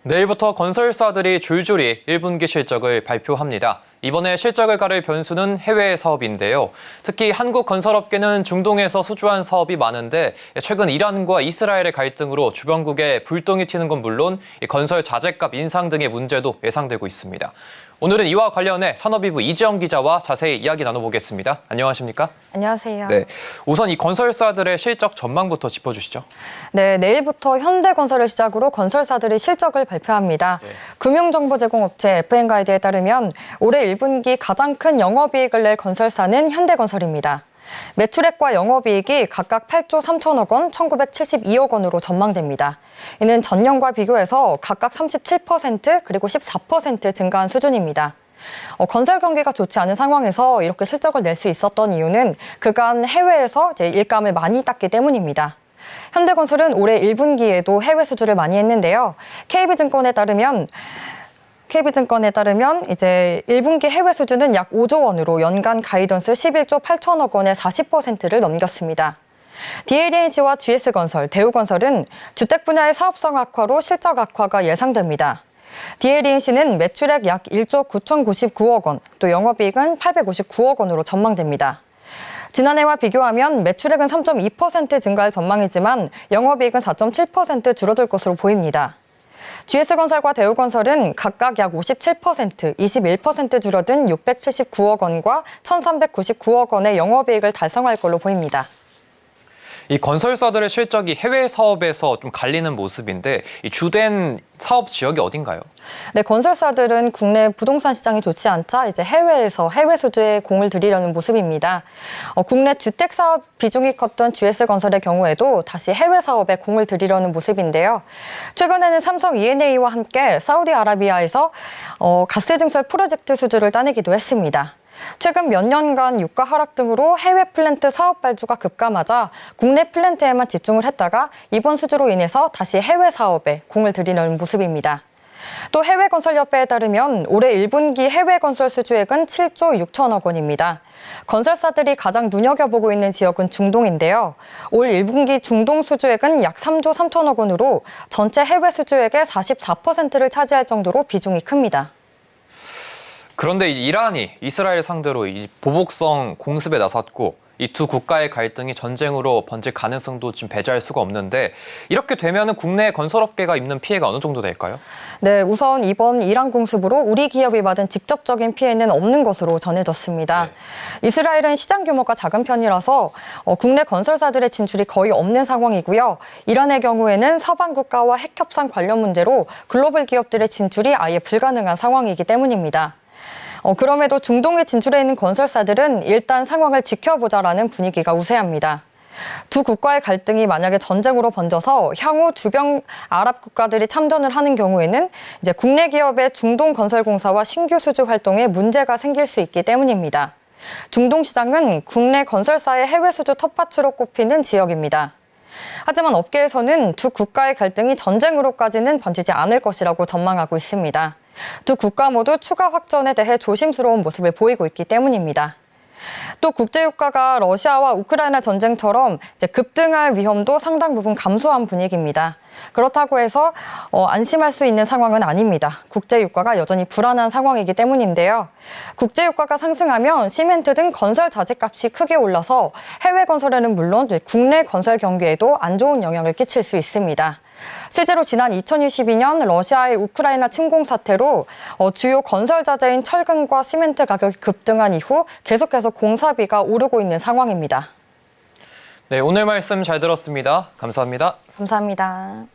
내일부터 건설사들이 줄줄이 1분기 실적을 발표합니다. 이번에 실적을 가를 변수는 해외 사업인데요. 특히 한국 건설업계는 중동에서 수주한 사업이 많은데 최근 이란과 이스라엘의 갈등으로 주변국에 불똥이 튀는 건 물론 건설 자재값 인상 등의 문제도 예상되고 있습니다. 오늘은 이와 관련해 산업이부 이지영 기자와 자세히 이야기 나눠보겠습니다. 안녕하십니까? 안녕하세요. 네, 우선 이 건설사들의 실적 전망부터 짚어주시죠. 네, 내일부터 현대건설을 시작으로 건설사들이 실적을 발표합니다. 금융정보 제공업체 FN가이드에 따르면 올해 1분기 가장 큰 영업이익을 낼 건설사는 현대건설입니다. 매출액과 영업이익이 각각 8조 3천억 원, 1,972억 원으로 전망됩니다. 이는 전년과 비교해서 각각 37% 그리고 14% 증가한 수준입니다. 건설 경기가 좋지 않은 상황에서 이렇게 실적을 낼 수 있었던 이유는 그간 해외에서 일감을 많이 땄기 때문입니다. 현대건설은 올해 1분기에도 해외 수주를 많이 했는데요. KB증권에 따르면 이제 1분기 해외 수주는 약 5조 원으로 연간 가이던스 11조 8천억 원의 40%를 넘겼습니다. DLNC와 GS건설, 대우건설은 주택 분야의 사업성 악화로 실적 악화가 예상됩니다. DLNC는 매출액 약 1조 9,099억 원, 또 영업이익은 859억 원으로 전망됩니다. 지난해와 비교하면 매출액은 3.2% 증가할 전망이지만 영업이익은 4.7% 줄어들 것으로 보입니다. GS건설과 대우건설은 각각 약 57%, 21% 줄어든 679억 원과 1,399억 원의 영업이익을 달성할 걸로 보입니다. 이 건설사들의 실적이 해외 사업에서 좀 갈리는 모습인데 이 주된 사업 지역이 어딘가요? 네, 건설사들은 국내 부동산 시장이 좋지 않자 이제 해외에서 해외 수주에 공을 들이려는 모습입니다. 국내 주택 사업 비중이 컸던 GS건설의 경우에도 다시 해외 사업에 공을 들이려는 모습인데요. 최근에는 삼성 E&A와 함께 사우디아라비아에서 가스 증설 프로젝트 수주를 따내기도 했습니다. 최근 몇 년간 유가 하락 등으로 해외 플랜트 사업 발주가 급감하자 국내 플랜트에만 집중을 했다가 이번 수주로 인해서 다시 해외 사업에 공을 들이는 모습입니다. 또 해외건설협회에 따르면 올해 1분기 해외 건설 수주액은 7조 6천억 원입니다. 건설사들이 가장 눈여겨보고 있는 지역은 중동인데요. 올 1분기 중동 수주액은 약 3조 3천억 원으로 전체 해외 수주액의 44%를 차지할 정도로 비중이 큽니다. 그런데 이란이 이스라엘 상대로 이 보복성 공습에 나섰고 이 두 국가의 갈등이 전쟁으로 번질 가능성도 지금 배제할 수가 없는데 이렇게 되면은 국내 건설업계가 입는 피해가 어느 정도 될까요? 네, 우선 이번 이란 공습으로 우리 기업이 받은 직접적인 피해는 없는 것으로 전해졌습니다. 이스라엘은 시장 규모가 작은 편이라서 국내 건설사들의 진출이 거의 없는 상황이고요. 이란의 경우에는 서방 국가와 핵 협상 관련 문제로 글로벌 기업들의 진출이 아예 불가능한 상황이기 때문입니다. 그럼에도 중동에 진출해 있는 건설사들은 일단 상황을 지켜보자라는 분위기가 우세합니다. 두 국가의 갈등이 만약에 전쟁으로 번져서 향후 주변 아랍 국가들이 참전을 하는 경우에는 이제 국내 기업의 중동 건설공사와 신규 수주 활동에 문제가 생길 수 있기 때문입니다. 중동 시장은 국내 건설사의 해외 수주 텃밭으로 꼽히는 지역입니다. 하지만 업계에서는 두 국가의 갈등이 전쟁으로까지는 번지지 않을 것이라고 전망하고 있습니다. 두 국가 모두 추가 확전에 대해 조심스러운 모습을 보이고 있기 때문입니다. 또 국제유가가 러시아와 우크라이나 전쟁처럼 이제 급등할 위험도 상당 부분 감소한 분위기입니다. 그렇다고 해서 안심할 수 있는 상황은 아닙니다. 국제유가가 여전히 불안한 상황이기 때문인데요. 국제유가가 상승하면 시멘트 등 건설 자재값이 크게 올라서 해외 건설에는 물론 국내 건설 경기에도 안 좋은 영향을 끼칠 수 있습니다. 실제로 지난 2022년 러시아의 우크라이나 침공 사태로 주요 건설 자재인 철근과 시멘트 가격이 급등한 이후 계속해서 공사비가 오르고 있는 상황입니다. 네, 오늘 말씀 잘 들었습니다. 감사합니다. 감사합니다.